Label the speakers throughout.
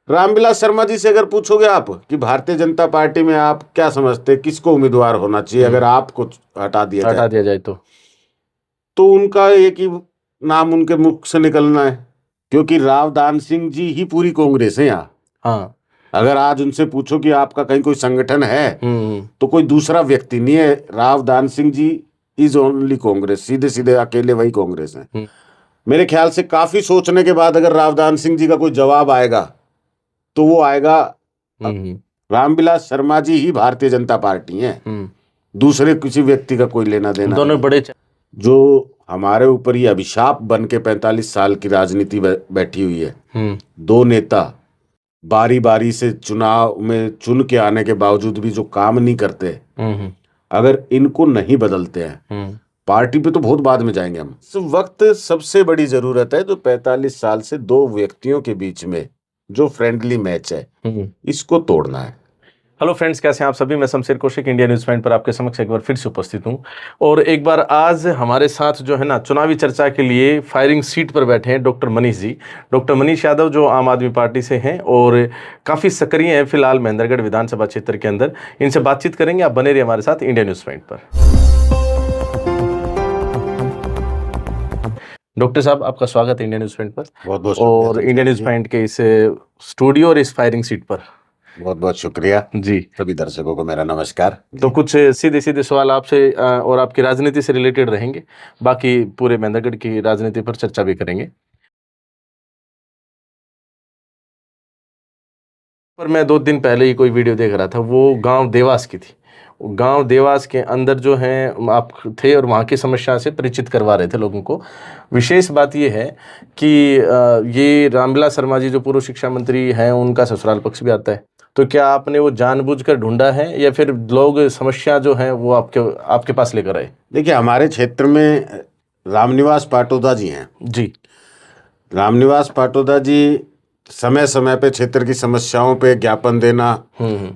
Speaker 1: रामविलास शर्मा जी से अगर पूछोगे आप कि भारतीय जनता पार्टी में आप क्या समझते हैं, किसको उम्मीदवार होना चाहिए अगर आपको हटा दिया
Speaker 2: हटा
Speaker 1: जाए,
Speaker 2: दिया जाए
Speaker 1: तो उनका एक ही नाम उनके मुख से निकलना है, क्योंकि रावदान सिंह जी ही पूरी कांग्रेस है यहाँ।
Speaker 2: हाँ।
Speaker 1: अगर आज उनसे पूछो कि आपका कहीं कोई संगठन है,
Speaker 2: हम्म।
Speaker 1: तो कोई दूसरा व्यक्ति नहीं है। रावदान सिंह जी इज ओनली कांग्रेस, सीधे सीधे अकेले वही कांग्रेस है।
Speaker 2: हम्म।
Speaker 1: मेरे ख्याल से काफी सोचने के बाद अगर रावदान सिंह जी का कोई जवाब आएगा, तो वो आएगा
Speaker 2: हम्म।
Speaker 1: रामविलास शर्मा जी ही भारतीय जनता पार्टी है, दूसरे किसी व्यक्ति का कोई लेना देना
Speaker 2: दोनों
Speaker 1: नहीं।
Speaker 2: बड़े
Speaker 1: जो हमारे ऊपर ये अभिशाप बन के 45 साल की राजनीति बैठी हुई है, दो नेता बारी बारी से चुनाव में चुन के आने के बावजूद भी जो काम नहीं करते, अगर इनको नहीं बदलते हैं, पार्टी पे तो बहुत बाद में जाएंगे हम। इस वक्त सबसे बड़ी जरूरत है जो 45 साल से दो व्यक्तियों के बीच में जो फ्रेंडली मैच है, इसको तोड़ना है।
Speaker 2: हेलो फ्रेंड्स, कैसे हैं आप सभी। मैं Shamsher Kaushik India news point पर आपके समक्ष एक बार फिर से उपस्थित हूं। और एक बार आज हमारे साथ जो है ना चुनावी चर्चा के लिए फायरिंग सीट पर बैठे हैं डॉक्टर मनीष जी। डॉक्टर मनीष यादव जो आम आदमी पार्टी से हैं और काफ़ी सक्रिय हैं फिलहाल महेंद्रगढ़ विधानसभा क्षेत्र के अंदर। इनसे बातचीत करेंगे, आप बने रहिए हमारे साथ इंडिया न्यूज़ पॉइंट पर। डॉक्टर साहब, आपका स्वागत है इंडिया न्यूज़ पॉइंट पर।
Speaker 1: बहुत बहुत
Speaker 2: और इंडिया न्यूज़ पॉइंट के इस स्टूडियो और इस फायरिंग सीट पर
Speaker 1: बहुत बहुत शुक्रिया
Speaker 2: जी।
Speaker 1: सभी दर्शकों को मेरा नमस्कार।
Speaker 2: तो कुछ सीधे सीधे सवाल आपसे और आपकी राजनीति से रिलेटेड रहेंगे, बाकी पूरे महेंद्रगढ़ की राजनीति पर चर्चा भी करेंगे। पर मैं 2 दिन पहले ही कोई वीडियो देख रहा था, वो गांव देवास की थी। गांव देवास के अंदर जो हैं आप थे और वहाँ की समस्या से परिचित करवा रहे थे लोगों को। विशेष बात ये है कि ये रामविलास शर्मा जी जो पूर्व शिक्षा मंत्री हैं, उनका ससुराल पक्ष भी आता है। तो क्या आपने वो जानबूझकर ढूंढा है या फिर लोग समस्या जो है वो आपके पास लेकर आए?
Speaker 1: देखिए, हमारे क्षेत्र में रामनिवास पाटोदा जी हैं
Speaker 2: जी।
Speaker 1: रामनिवास पाटोदा जी समय समय पे क्षेत्र की समस्याओं पे ज्ञापन देना,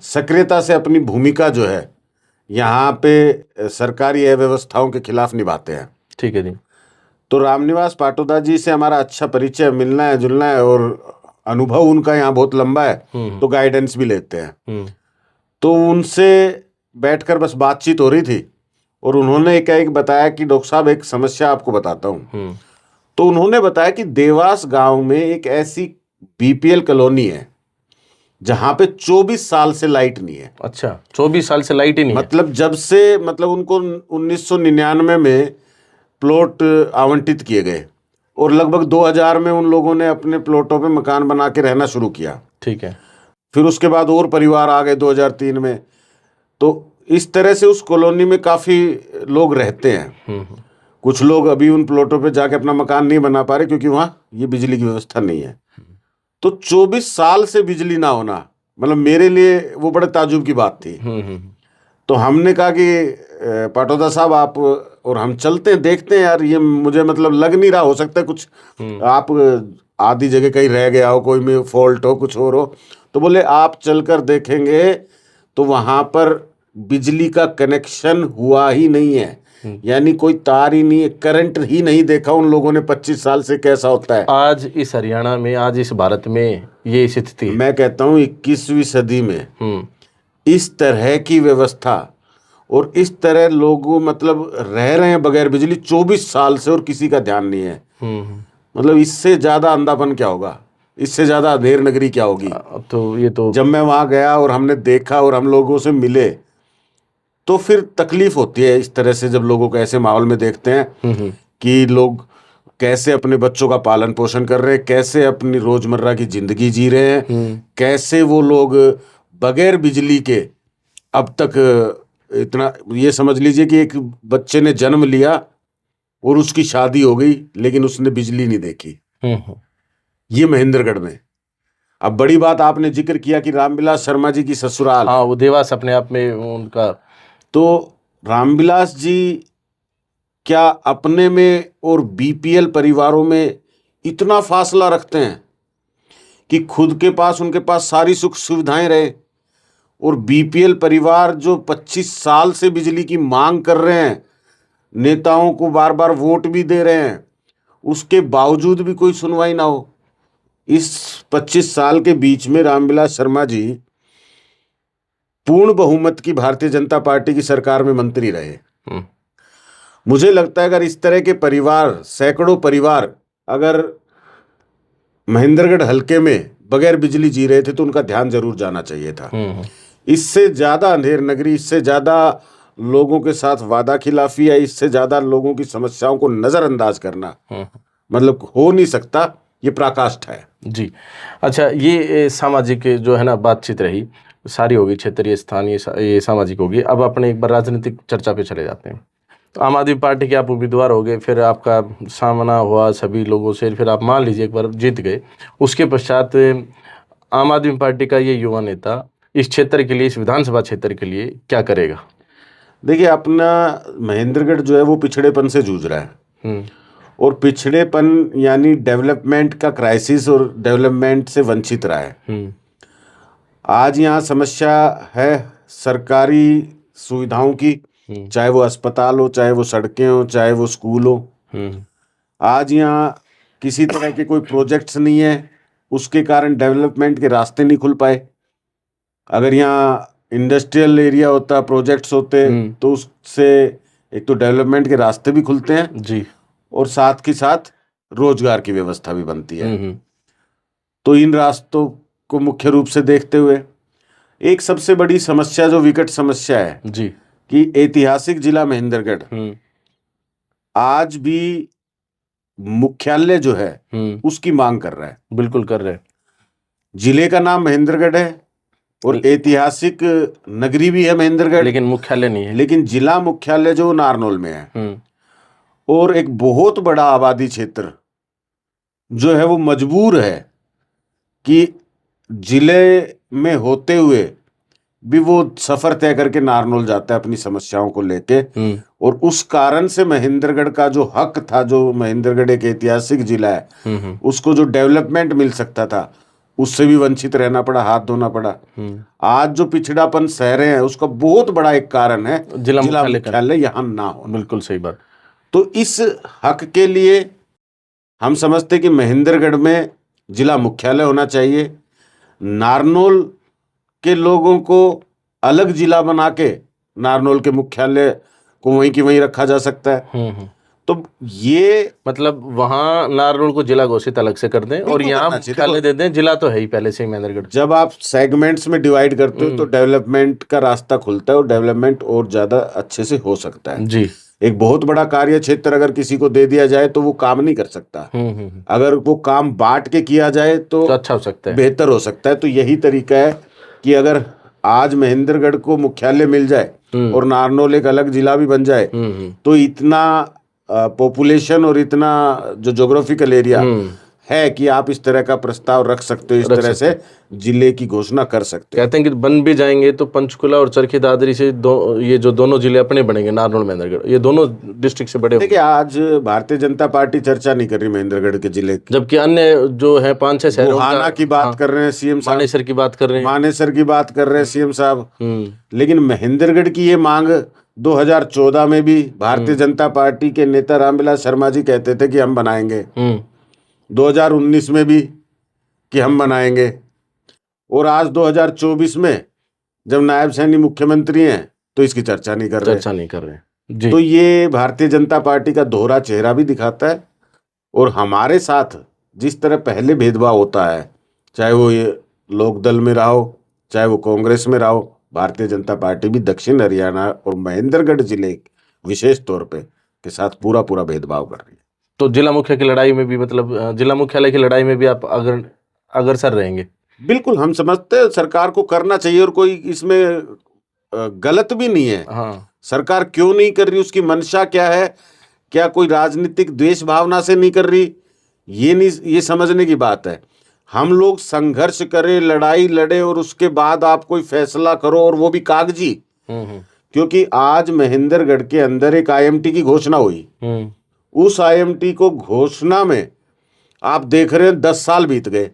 Speaker 1: सक्रियता से अपनी भूमिका जो है यहाँ पे सरकारी अव्यवस्थाओं के खिलाफ निभाते हैं।
Speaker 2: ठीक है जी।
Speaker 1: तो रामनिवास पाटोदा जी से हमारा अच्छा परिचय, मिलना है जुलना है, और अनुभव उनका यहाँ बहुत लंबा है, तो गाइडेंस भी लेते हैं। तो उनसे बैठकर बस बातचीत हो रही थी और उन्होंने एक बताया कि डॉक्टर साहब एक समस्या आपको बताता हूँ। तो उन्होंने बताया कि देवास गांव में एक ऐसी बीपीएल कॉलोनी है जहां पे 24 साल से लाइट नहीं है।
Speaker 2: अच्छा, 24 साल से लाइट ही नहीं है?
Speaker 1: मतलब जब से, मतलब उनको 1999 में प्लॉट आवंटित किए गए और लगभग 2000 में उन लोगों ने अपने प्लॉटों पे मकान बना के रहना शुरू किया।
Speaker 2: ठीक है।
Speaker 1: फिर उसके बाद और परिवार आ गए 2003 में। तो इस तरह से उस कॉलोनी में काफ़ी लोग रहते हैं। कुछ लोग अभी उन प्लॉटों पे जाके अपना मकान नहीं बना पा रहे क्योंकि वहाँ ये बिजली की व्यवस्था नहीं है। तो 24 साल से बिजली ना होना, मतलब मेरे लिए वो बड़े ताजुब की बात थी। तो हमने कहा कि पाटोदा साहब आप और हम चलते हैं, देखते हैं यार, ये मुझे मतलब लग नहीं रहा, हो सकता है कुछ आप आधी जगह कहीं रह गया हो, कोई में फॉल्ट हो, कुछ और हो। तो बोले आप चलकर देखेंगे तो वहाँ पर बिजली का कनेक्शन हुआ ही नहीं है, यानी कोई तार ही नहीं है, करंट ही नहीं देखा उन लोगों ने 25 साल से कैसा होता है।
Speaker 2: आज इस हरियाणा में, आज इस भारत में ये स्थिति,
Speaker 1: मैं कहता हूँ 21वीं सदी में इस तरह की व्यवस्था और इस तरह लोग मतलब रह रहे हैं बगैर बिजली 24 साल से और किसी का ध्यान नहीं है। मतलब इससे ज्यादा अंधापन क्या होगा, इससे ज्यादा अधेर नगरी क्या होगी।
Speaker 2: तो ये तो
Speaker 1: जब मैं वहां गया और हमने देखा और हम लोगों से मिले, तो फिर तकलीफ होती है इस तरह से जब लोगों को ऐसे माहौल में देखते हैं कि लोग कैसे अपने बच्चों का पालन पोषण कर रहे हैं, कैसे अपनी रोजमर्रा की जिंदगी जी रहे हैं, कैसे वो लोग बगैर बिजली के अब तक इतना, ये समझ लीजिए कि एक बच्चे ने जन्म लिया और उसकी शादी हो गई लेकिन उसने बिजली नहीं देखी। ये महेंद्रगढ़ में। अब बड़ी बात आपने जिक्र किया कि रामविलास शर्मा जी की ससुराल,
Speaker 2: हाँ, वो देवास अपने आप में उनका।
Speaker 1: तो रामविलास जी क्या अपने में और बीपीएल परिवारों में इतना फासला रखते हैं कि खुद के पास, उनके पास सारी सुख सुविधाएं रहे, और बीपीएल परिवार जो 25 साल से बिजली की मांग कर रहे हैं, नेताओं को बार बार वोट भी दे रहे हैं, उसके बावजूद भी कोई सुनवाई ना हो। इस 25 साल के बीच में रामविलास शर्मा जी पूर्ण बहुमत की भारतीय जनता पार्टी की सरकार में मंत्री रहे। मुझे लगता है अगर इस तरह के परिवार, सैकड़ों परिवार अगर महेंद्रगढ़ हलके में बगैर बिजली जी रहे थे तो उनका ध्यान जरूर जाना चाहिए था। इससे ज्यादा अंधेर नगरी, इससे ज्यादा लोगों के साथ वादा खिलाफी या इससे ज्यादा लोगों की समस्याओं को नजरअंदाज करना मतलब हो नहीं सकता। ये पराकाष्ठा है।
Speaker 2: जी। अच्छा, ये सामाजिक जो है ना बातचीत रही, सारी होगी, क्षेत्रीय स्थानीय ये सामाजिक होगी। अब अपने एक बार राजनीतिक चर्चा पे चले जाते हैं। तो आम आदमी पार्टी के आप उम्मीदवार हो गए, फिर आपका सामना हुआ सभी लोगों से, फिर आप मान लीजिए एक बार जीत गए। उसके पश्चात आम आदमी पार्टी का ये युवा नेता इस क्षेत्र के लिए, इस विधानसभा क्षेत्र के लिए क्या करेगा?
Speaker 1: देखिए, अपना महेंद्रगढ़ जो है वो पिछड़ेपन से जूझ रहा है और पिछड़ेपन यानी डेवलपमेंट का क्राइसिस और डेवलपमेंट से वंचित रहा है। आज यहाँ समस्या है सरकारी सुविधाओं की, चाहे वो अस्पताल हो, चाहे वो सड़कें हो, चाहे वो स्कूल हो। आज यहाँ किसी तरह के कोई प्रोजेक्ट्स नहीं है, उसके कारण डेवलपमेंट के रास्ते नहीं खुल पाए। अगर यहाँ इंडस्ट्रियल एरिया होता, प्रोजेक्ट्स होते तो उससे एक तो डेवलपमेंट के रास्ते भी खुलते हैं
Speaker 2: जी,
Speaker 1: और साथ के साथ रोजगार की व्यवस्था भी बनती है। तो इन रास्तों को मुख्य रूप से देखते हुए एक सबसे बड़ी समस्या, जो विकट समस्या है
Speaker 2: जी,
Speaker 1: कि ऐतिहासिक जिला महेंद्रगढ़ आज भी मुख्यालय जो है उसकी मांग कर रहा है।
Speaker 2: बिल्कुल कर रहे हैं।
Speaker 1: जिले का नाम महेंद्रगढ़ है और ऐतिहासिक नगरी भी है महेंद्रगढ़,
Speaker 2: लेकिन मुख्यालय नहीं है।
Speaker 1: लेकिन जिला मुख्यालय जो नारनौल में है और एक बहुत बड़ा आबादी क्षेत्र जो है वो मजबूर है कि जिले में होते हुए भी वो सफर तय करके नारनौल जाता है अपनी समस्याओं को लेके। और उस कारण से महेंद्रगढ़ का जो हक था, जो महेंद्रगढ़ एक ऐतिहासिक जिला है, उसको जो डेवलपमेंट मिल सकता था उससे भी वंचित रहना पड़ा, हाथ धोना पड़ा। आज जो पिछड़ापन सह रहे हैं उसका बहुत बड़ा एक कारण है जिला मुख्यालय यहाँ ना हो।
Speaker 2: बिल्कुल सही बात।
Speaker 1: तो इस हक के लिए हम समझते कि महेंद्रगढ़ में जिला मुख्यालय होना चाहिए। नारनौल के लोगों को अलग जिला बना के नारनौल के मुख्यालय को वहीं की वहीं रखा जा सकता है। तो ये
Speaker 2: मतलब वहां नारनौल को जिला घोषित अलग से कर दें और यहाँ मुख्यालय दे दें। जिला तो है ही पहले से ही महेंद्रगढ़।
Speaker 1: जब आप सेगमेंट्स में डिवाइड करते हो तो डेवलपमेंट का रास्ता खुलता है और डेवलपमेंट और ज्यादा अच्छे से हो सकता है।
Speaker 2: जी,
Speaker 1: एक बहुत बड़ा कार्य क्षेत्र अगर किसी को दे दिया जाए तो वो काम नहीं कर सकता। अगर वो काम बांट के किया जाए तो
Speaker 2: अच्छा हो सकता है, बेहतर
Speaker 1: हो सकता है। तो यही तरीका है कि अगर आज महेंद्रगढ़ को मुख्यालय मिल जाए और नारनौल एक अलग जिला भी बन जाए तो इतना पॉपुलेशन और इतना जो ज्योग्राफिकल एरिया है कि आप इस तरह का प्रस्ताव रख सकते हो, इस तरह से जिले की घोषणा कर सकते हो।
Speaker 2: कहते हैं कि बन भी जाएंगे तो पंचकुला और चरखी दादरी से ये जो दोनों जिले अपने बनेंगे, नारनौल महेंद्रगढ़, ये दोनों डिस्ट्रिक्ट से बड़े।
Speaker 1: देखिए, आज भारतीय जनता पार्टी चर्चा नहीं कर रही महेंद्रगढ़ के जिले की,
Speaker 2: जबकि अन्य जो है 5-6 शहरों
Speaker 1: की बात कर रहे हैं सीएम साहब,
Speaker 2: मानेसर की बात कर रहे हैं,
Speaker 1: मानेसर की बात कर रहे हैं सीएम साहब। लेकिन महेंद्रगढ़ की ये मांग 2014 में भी भारतीय जनता पार्टी के नेता रामविलास शर्मा जी कहते थे कि हम बनाएंगे, 2019 में भी कि हम बनाएंगे, और आज 2024 में जब नायब सैनी मुख्यमंत्री हैं तो इसकी चर्चा नहीं कर रहे। जी। तो ये भारतीय जनता पार्टी का दोहरा चेहरा भी दिखाता है। और हमारे साथ जिस तरह पहले भेदभाव होता है, चाहे वो ये लोकदल में रहा हो, चाहे वो कांग्रेस में रहा हो, भारतीय जनता पार्टी भी दक्षिण हरियाणा और महेंद्रगढ़ जिले विशेष तौर पे के साथ पूरा भेदभाव कर रही है।
Speaker 2: तो जिला मुख्य की लड़ाई में भी, मतलब जिला मुख्यालय की लड़ाई में भी आप अग्रसर रहेंगे?
Speaker 1: बिल्कुल, हम समझते हैं सरकार को करना चाहिए और कोई इसमें गलत भी नहीं है।
Speaker 2: हाँ।
Speaker 1: सरकार क्यों नहीं कर रही, उसकी मंशा क्या है, क्या कोई राजनीतिक द्वेष भावना से नहीं कर रही, ये समझने की बात है। हम लोग संघर्ष करें, लड़ाई लड़े और उसके बाद आप कोई फैसला करो, और वो भी कागजी। क्योंकि आज महेंद्रगढ़ के अंदर एक आईएमटी की घोषणा हुई, उस आईएमटी को घोषणा में आप देख रहे हैं 10 साल बीत गए।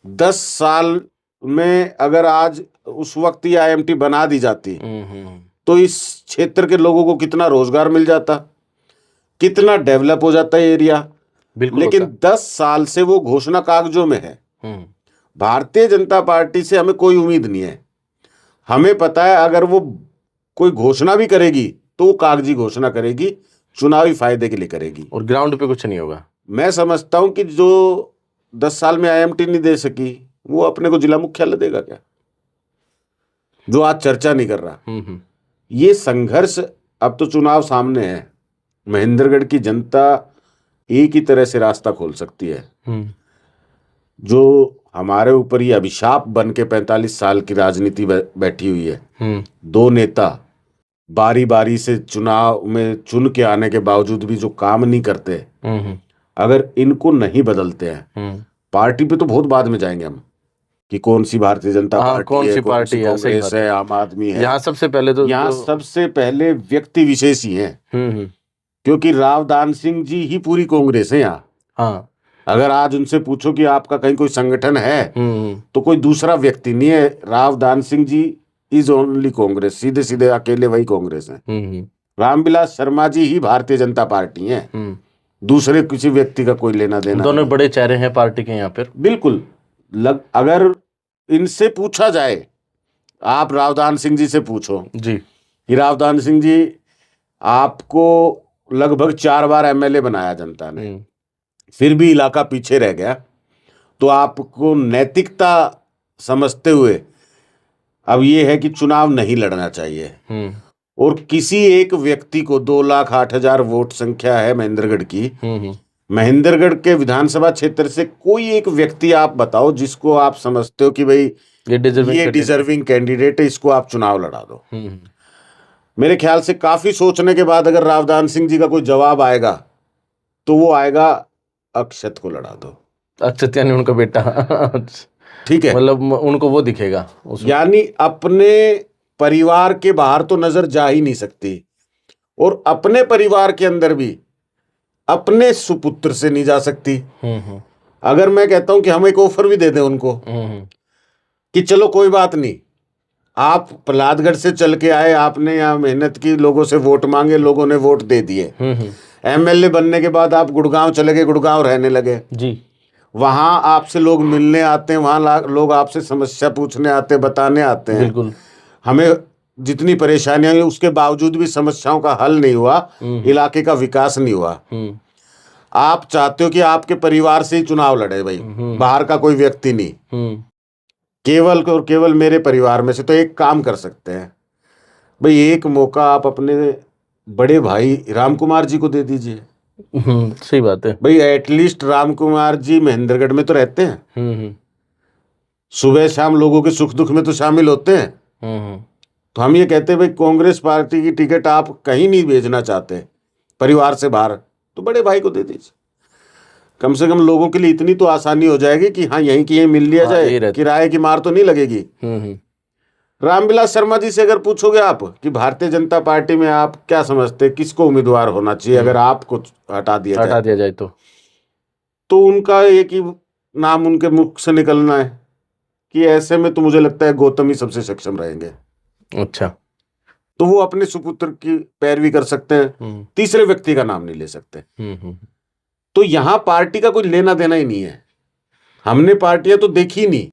Speaker 1: 10 साल में अगर आज उस वक्त ही आईएमटी बना दी जाती तो इस क्षेत्र के लोगों को कितना रोजगार मिल जाता, कितना डेवलप हो जाता है एरिया।
Speaker 2: बिल्कुल
Speaker 1: लेकिन 10 साल से वो घोषणा कागजों में है। भारतीय जनता पार्टी से हमें कोई उम्मीद नहीं है। हमें पता है अगर वो कोई घोषणा भी करेगी तो वो कागजी घोषणा करेगी, चुनावी फायदे के लिए करेगी,
Speaker 2: और ग्राउंड पे कुछ नहीं होगा।
Speaker 1: मैं समझता हूं कि जो 10 साल में IMT नहीं दे सकी वो अपने को जिला मुख्यालय देगा क्या, जो आज चर्चा नहीं कर रहा। ये संघर्ष, अब तो चुनाव सामने है, महेंद्रगढ़ की जनता एक ही तरह से रास्ता खोल सकती है। जो हमारे ऊपर ये अभिशाप बन के 45 साल की राजनीति बैठी हुई है, 2 नेता बारी बारी से चुनाव में चुन के आने के बावजूद भी जो काम नहीं करते, अगर इनको नहीं बदलते हैं, पार्टी पे तो बहुत बाद में जाएंगे हम कि कौन सी भारतीय जनता पार्टी
Speaker 2: कौन
Speaker 1: है,
Speaker 2: सी
Speaker 1: कौन
Speaker 2: पार्टी
Speaker 1: सी
Speaker 2: है,
Speaker 1: कांग्रेस है, आम आदमी है।
Speaker 2: यहाँ सबसे पहले तो
Speaker 1: यहाँ सबसे पहले व्यक्ति विशेष ही हैं, क्योंकि रावदान सिंह जी ही पूरी कांग्रेस है यहाँ।
Speaker 2: हाँ,
Speaker 1: अगर आज उनसे पूछो कि आपका कहीं कोई संगठन है, तो कोई दूसरा व्यक्ति नहीं है, रावदान सिंह जी इज ओनली कांग्रेस, सीधे सीधे अकेले वही कांग्रेस है। रामविलास शर्मा जी ही भारतीय जनता पार्टी है, दूसरे किसी व्यक्ति का कोई लेना देना।
Speaker 2: दोनों बड़े चेहरे हैं पार्टी के यहाँ पर।
Speaker 1: बिल्कुल। अगर इनसे पूछा जाए, आप रावदान सिंह जी से पूछो
Speaker 2: जी
Speaker 1: कि रावदान सिंह जी आपको लगभग 4 बार MLA बनाया जनता ने, फिर भी इलाका पीछे रह गया, तो आपको नैतिकता समझते हुए अब ये है कि चुनाव नहीं लड़ना चाहिए। और किसी एक व्यक्ति को 2,08,000 वोट संख्या है महेंद्रगढ़ की, महेंद्रगढ़ के विधानसभा क्षेत्र से कोई एक व्यक्ति आप बताओ जिसको आप समझते हो कि भाई ये डिजर्विंग कैंडिडेट है, इसको आप चुनाव लड़ा दो। मेरे ख्याल से काफी सोचने के बाद अगर रावदान सिंह जी का कोई जवाब आएगा तो वो आएगा अक्षत को लड़ा दो।
Speaker 2: अक्षत यानी उनका बेटा।
Speaker 1: ठीक है,
Speaker 2: मतलब उनको वो दिखेगा
Speaker 1: यानी अपने परिवार के बाहर तो नजर जा ही नहीं सकती, और अपने परिवार के अंदर भी अपने सुपुत्र से नहीं जा सकती। अगर मैं कहता हूं कि हम एक ऑफर भी दे दें उनको कि चलो कोई बात नहीं, आप प्रहलादगढ़ से चल के आए, आपने यहाँ मेहनत की, लोगों से वोट मांगे, लोगों ने वोट दे दिए, MLA बनने के बाद आप गुड़गांव चले गए, गुड़गांव रहने लगे जी, वहां आपसे लोग मिलने आते हैं, वहां लोग आपसे समस्या पूछने आते हैं, बताने आते हैं। बिल्कुल। हमें जितनी परेशानियां हुई उसके बावजूद भी समस्याओं का हल नहीं हुआ, इलाके का विकास नहीं हुआ। आप चाहते हो कि आपके परिवार से ही चुनाव लड़े भाई, बाहर का कोई व्यक्ति नहीं, केवल और केवल मेरे परिवार में से। तो एक काम कर सकते हैं भाई, एक मौका आप अपने बड़े भाई राम कुमार जी को दे दीजिए।
Speaker 2: सही बात है
Speaker 1: भाई, एटलीस्ट राम कुमार जी महेंद्रगढ़ में तो रहते हैं, सुबह शाम लोगों के सुख दुख में तो शामिल होते हैं। तो हम ये कहते हैं भाई, कांग्रेस पार्टी की टिकट आप कहीं नहीं भेजना चाहते परिवार से बाहर, तो बड़े भाई को दे दीजिए। कम से कम लोगों के लिए इतनी तो आसानी हो जाएगी कि हाँ यहीं की यहीं मिल लिया जाए, किराए की मार तो नहीं लगेगी। रामविलास शर्मा जी से अगर पूछोगे आप कि भारतीय जनता पार्टी में आप क्या समझते हैं किसको उम्मीदवार होना चाहिए अगर आपको हटा दिया जाए तो उनका एक ही नाम उनके मुख से निकलना है कि ऐसे में तो मुझे लगता है गौतम ही सबसे सक्षम रहेंगे।
Speaker 2: अच्छा,
Speaker 1: तो वो अपने सुपुत्र की पैरवी कर सकते हैं, तीसरे व्यक्ति का नाम नहीं ले सकते। तो यहां पार्टी का कोई लेना देना ही नहीं है। हमने पार्टियां तो देखी नहीं,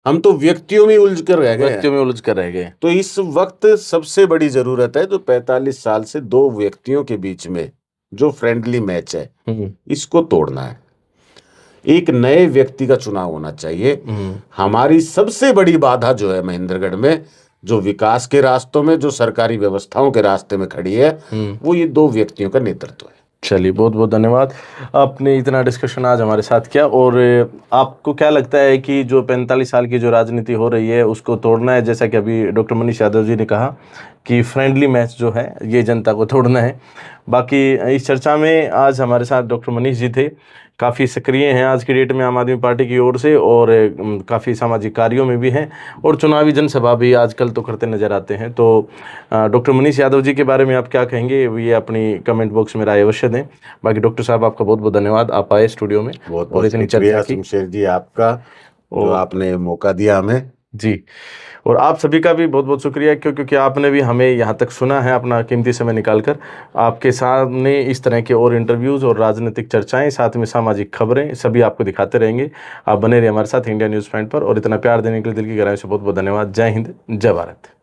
Speaker 1: हम तो व्यक्तियों में उलझ कर रह गए। तो इस वक्त सबसे बड़ी जरूरत है, जो 45 साल से 2 व्यक्तियों के बीच में जो फ्रेंडली मैच है, इसको तोड़ना है। एक नए व्यक्ति का चुनाव होना चाहिए। हमारी सबसे बड़ी बाधा जो है महेंद्रगढ़ में, जो विकास के रास्तों में, जो सरकारी व्यवस्थाओं के रास्ते में खड़ी है, वो ये 2 व्यक्तियों का नेतृत्व है।
Speaker 2: चलिए, बहुत बहुत धन्यवाद, आपने इतना डिस्कशन आज हमारे साथ किया। और आपको क्या लगता है कि जो 45 साल की जो राजनीति हो रही है उसको तोड़ना है, जैसा कि अभी डॉक्टर मनीष यादव जी ने कहा कि फ्रेंडली मैच जो है ये जनता को तोड़ना है। बाकी इस चर्चा में आज हमारे साथ डॉक्टर मनीष जी थे, काफ़ी सक्रिय हैं आज की डेट में आम आदमी पार्टी की ओर से, और काफ़ी सामाजिक कार्यों में भी हैं, और चुनावी जनसभा भी आजकल तो करते नज़र आते हैं। तो डॉक्टर मनीष यादव जी के बारे में आप क्या कहेंगे, ये अपनी कमेंट बॉक्स में राय अवश्य दें। बाकी डॉक्टर साहब, आपका बहुत बहुत धन्यवाद, आप आए स्टूडियो में,
Speaker 1: बहुत बहुत शुक्रिया शमशेर जी आपका, जो आपने मौका दिया हमें।
Speaker 2: जी, और आप सभी का भी बहुत बहुत शुक्रिया क्योंकि आपने भी हमें यहाँ तक सुना है, अपना कीमती समय निकाल कर। आपके सामने इस तरह के और इंटरव्यूज़ और राजनीतिक चर्चाएं, साथ में सामाजिक खबरें सभी आपको दिखाते रहेंगे। आप बने रहिए हमारे साथ इंडिया न्यूज़ पॉइंट पर, और इतना प्यार देने के लिए दिल की गहराई से बहुत बहुत धन्यवाद। जय हिंद, जय भारत।